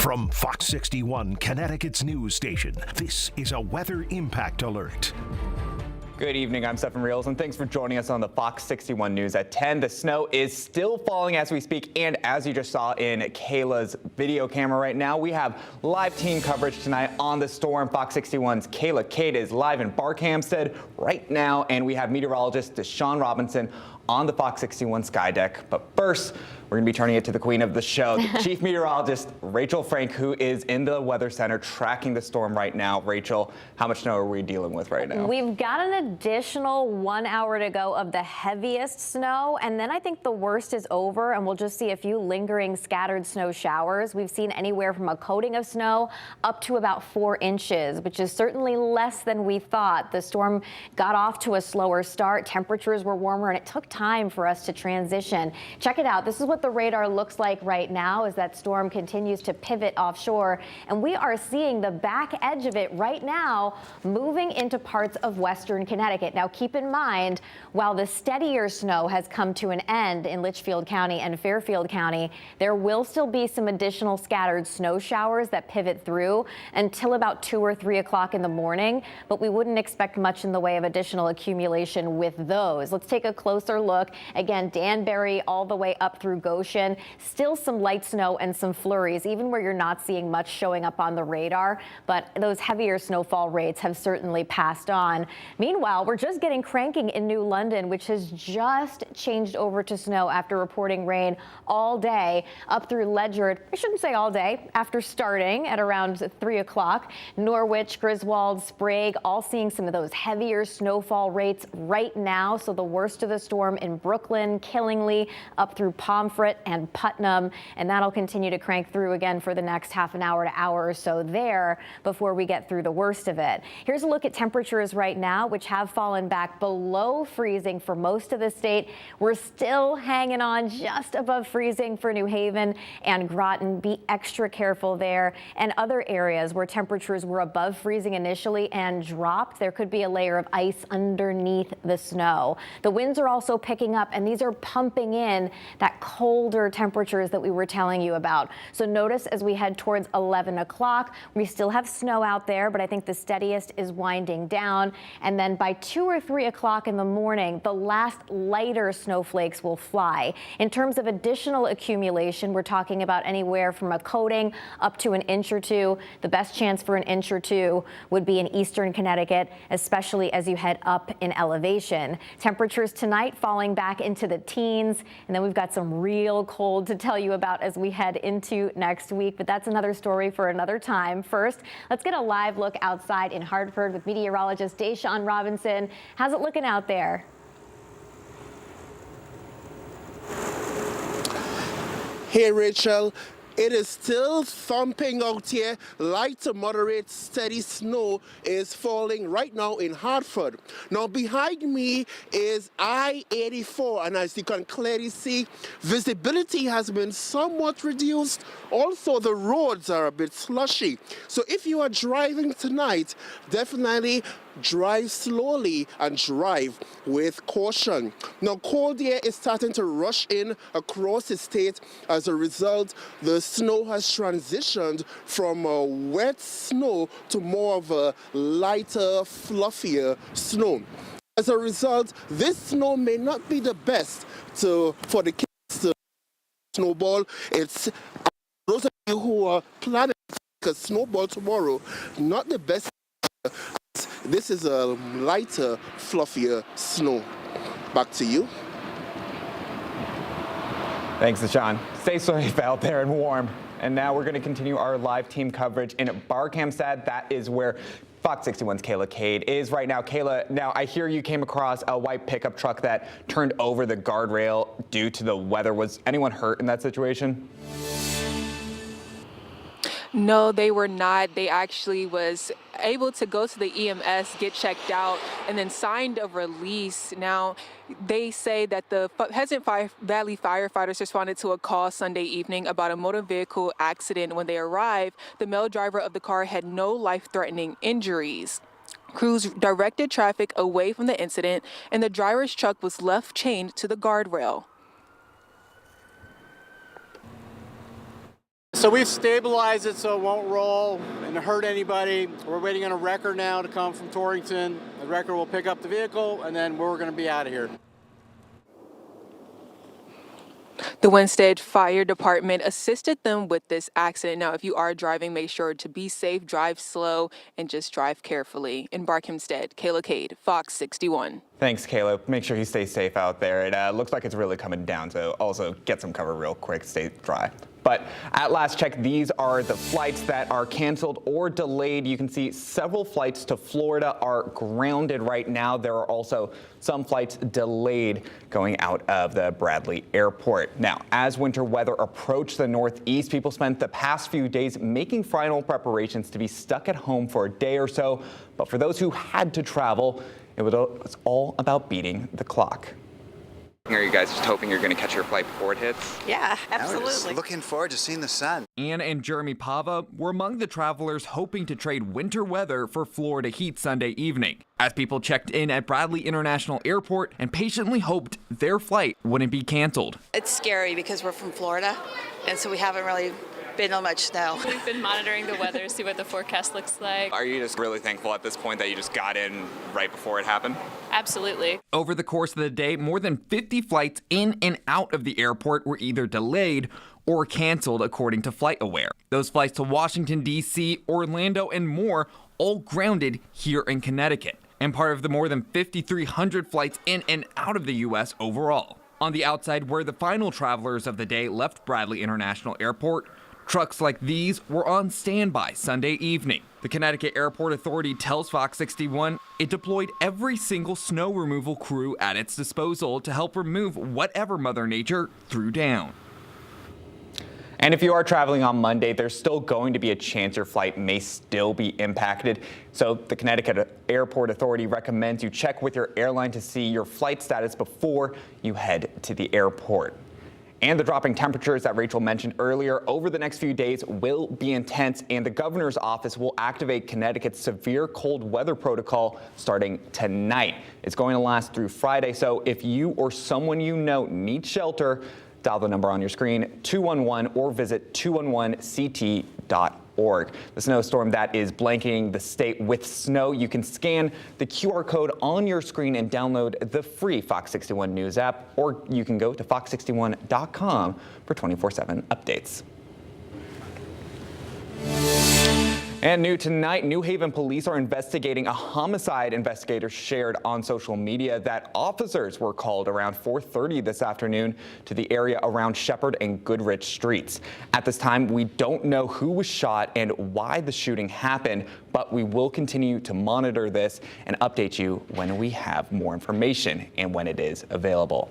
From Fox 61, Connecticut's news station, this is a weather impact alert. Good evening, I'm Stephen Reels, and thanks for joining us on the Fox 61 News at 10. The snow is still falling as we speak, and as you just saw in Kayla's video camera right now, we have live team coverage tonight on the storm. Fox 61's Kayla Cade is live in Barkhamsted right now, and we have meteorologist Deshaun Robinson on the Fox 61 sky deck. But first, we're going to be turning it to the queen of the show, the chief meteorologist, Rachel Frank, who is in the weather center tracking the storm right now. Rachel, how much snow are we dealing with right now? We've got an additional 1 hour to go of the heaviest snow, and then I think the worst is over, and we'll just see a few lingering scattered snow showers. We've seen anywhere from a coating of snow up to about 4 inches, which is certainly less than we thought. The storm got off to a slower start. Temperatures were warmer, and it took time for us to transition. Check it out. This is what the radar looks like right now as that storm continues to pivot offshore, and we are seeing the back edge of it right now moving into parts of western Connecticut. Now keep in mind, while the steadier snow has come to an end in Litchfield County and Fairfield County, there will still be some additional scattered snow showers that pivot through until about 2 or 3 o'clock in the morning, but we wouldn't expect much in the way of additional accumulation with those. Let's take a closer look. Again, Danbury all the way up through Goshen, still some light snow and some flurries, even where you're not seeing much showing up on the radar, but those heavier snowfall rates have certainly passed on. Meanwhile, we're just getting cranking in New London, which has just changed over to snow after reporting rain all day up through Ledyard. I shouldn't say all day, after starting at around 3 o'clock. Norwich, Griswold, Sprague, all seeing some of those heavier snowfall rates right now. So the worst of the storm in Brooklyn, Killingly, up through Pomfret and Putnam, and that'll continue to crank through again for the next half an hour to hour or so there before we get through the worst of it. Here's a look at temperatures right now, which have fallen back below freezing for most of the state. We're still hanging on just above freezing for New Haven and Groton. Be extra careful there. And other areas where temperatures were above freezing initially and dropped, there could be a layer of ice underneath the snow. The winds are also picking up, and these are pumping in that colder temperatures that we were telling you about. So notice as we head towards 11 o'clock, we still have snow out there, but I think the steadiest is winding down. And then by 2 or 3 o'clock in the morning, the last lighter snowflakes will fly. In terms of additional accumulation, we're talking about anywhere from a coating up to an inch or two. The best chance for an inch or two would be in eastern Connecticut, especially as you head up in elevation. Temperatures tonight falling back into the teens, and then we've got some real cold to tell you about as we head into next week, but that's another story for another time. First, let's get a live look outside in Hartford with meteorologist Deshaun Robinson. How's it looking out there? Hey, Rachel. It is still thumping out here. Light to moderate steady snow is falling right now in Hartford. Now behind me is I-84, and as you can clearly see, visibility has been somewhat reduced. Also, the roads are a bit slushy. So if you are driving tonight, definitely drive slowly and drive with caution. Now, cold air is starting to rush in across the state. As a result, the snow has transitioned from wet snow to more of a lighter, fluffier snow. As a result, this snow may not be the best for the kids to snowball. It's those of you who are planning to take a snowball tomorrow, not the best. This is a lighter, fluffier snow. Back to you. Thanks, Deshaun. Stay safe out there and warm. And now we're going to continue our live team coverage in Barkhamsted. That is where Fox 61's Kayla Cade is right now. Kayla, now I hear you came across a white pickup truck that turned over the guardrail due to the weather. Was anyone hurt in that situation? No, they were not. They actually was able to go to the EMS, get checked out, and then signed a release. Now, they say that the Pheasant Valley firefighters responded to a call Sunday evening about a motor vehicle accident. When they arrived, the male driver of the car had no life-threatening injuries. Crews directed traffic away from the incident, and the driver's truck was left chained to the guardrail. So we've stabilized it so it won't roll and hurt anybody. We're waiting on a wrecker now to come from Torrington. The wrecker will pick up the vehicle, and then we're going to be out of here. The Winstead Fire Department assisted them with this accident. Now, if you are driving, make sure to be safe, drive slow, and just drive carefully. In Barkhamsted, Kayla Cade, Fox 61. Thanks, Kayla. Make sure you stay safe out there. It looks like it's really coming down, so also get some cover real quick, stay dry. But at last check, these are the flights that are canceled or delayed. You can see several flights to Florida are grounded right now. There are also some flights delayed going out of the Bradley Airport. Now, as winter weather approached the Northeast, people spent the past few days making final preparations to be stuck at home for a day or so. But for those who had to travel, it was all about beating the clock. Are you guys just hoping you're going to catch your flight before it hits? Yeah, We're absolutely. just looking forward to seeing the sun. Anna and Jeremy Pava were among the travelers hoping to trade winter weather for Florida heat Sunday evening, as people checked in at Bradley International Airport and patiently hoped their flight wouldn't be canceled. It's scary because we're from Florida, and so we haven't really been on much snow. We've been monitoring the weather, see what the forecast looks like. Are you just really thankful at this point that you just got in right before it happened? Absolutely. Over the course of the day, more than 50 flights in and out of the airport were either delayed or canceled, according to FlightAware. Those flights to Washington, D.C., Orlando, and more all grounded here in Connecticut, and part of the more than 5,300 flights in and out of the U.S. overall. On the outside, where the final travelers of the day left Bradley International Airport, trucks like these were on standby Sunday evening. The Connecticut Airport Authority tells Fox 61 it deployed every single snow removal crew at its disposal to help remove whatever Mother Nature threw down. And if you are traveling on Monday, there's still going to be a chance your flight may still be impacted. So the Connecticut Airport Authority recommends you check with your airline to see your flight status before you head to the airport. And the dropping temperatures that Rachel mentioned earlier over the next few days will be intense, and the governor's office will activate Connecticut's severe cold weather protocol starting tonight. It's going to last through Friday, so if you or someone you know needs shelter, dial the number on your screen, 211, or visit 211ct.org. The snowstorm that is blanketing the state with snow. You can scan the QR code on your screen and download the free Fox 61 News app, or you can go to fox61.com for 24/7 updates. And new tonight, New Haven police are investigating a homicide. Investigators shared on social media that officers were called around 4:30 this afternoon to the area around Shepherd and Goodrich streets. At this time, we don't know who was shot and why the shooting happened, but we will continue to monitor this and update you when we have more information and when it is available.